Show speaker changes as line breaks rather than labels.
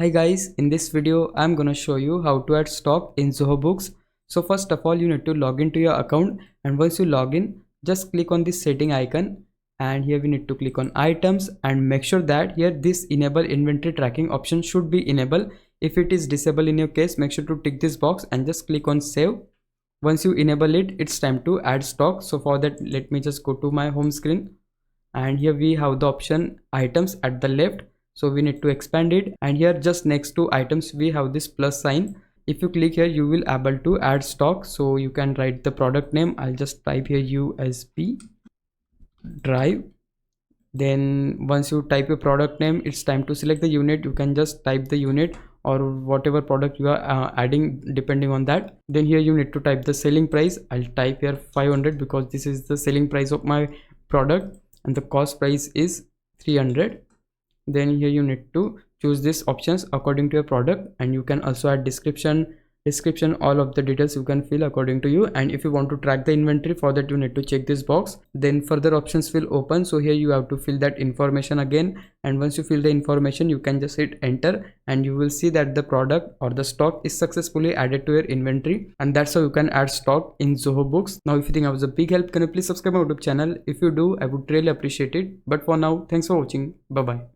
Hi guys, in this video I'm gonna show you how to add stock in Zoho Books. So first of all you need to log into your account, and once you log in just click on this setting icon, and here we need to click on items and make sure that here this enable inventory tracking option should be enabled. If it is disabled in your case, make sure to tick this box and just click on save. Once you enable it, it's time to add stock. So for that, let me just go to my home screen, and here we have the option items at the left, so we need to expand it, and here just next to items we have this plus sign. If you click here you will able to add stock, so you can write the product name. I'll just type here USB drive. Then once you type your product name, it's time to select the unit. You can just type the unit or whatever product you are adding depending on that. Then here you need to type the selling price. I'll type here 500 because this is the selling price of my product and the cost price is 300. Then here you need to choose these options according to your product, and you can also add description, all of the details you can fill according to you. And if you want to track the inventory, for that you need to check this box. Then further options will open, so here you have to fill that information again, and once you fill the information you can just hit enter, and you will see that the product or the stock is successfully added to your inventory. And that's how you can add stock in Zoho Books. Now if you think I was a big help, can you please subscribe my YouTube channel? If you do, I would really appreciate it. But for now, thanks for watching. Bye bye.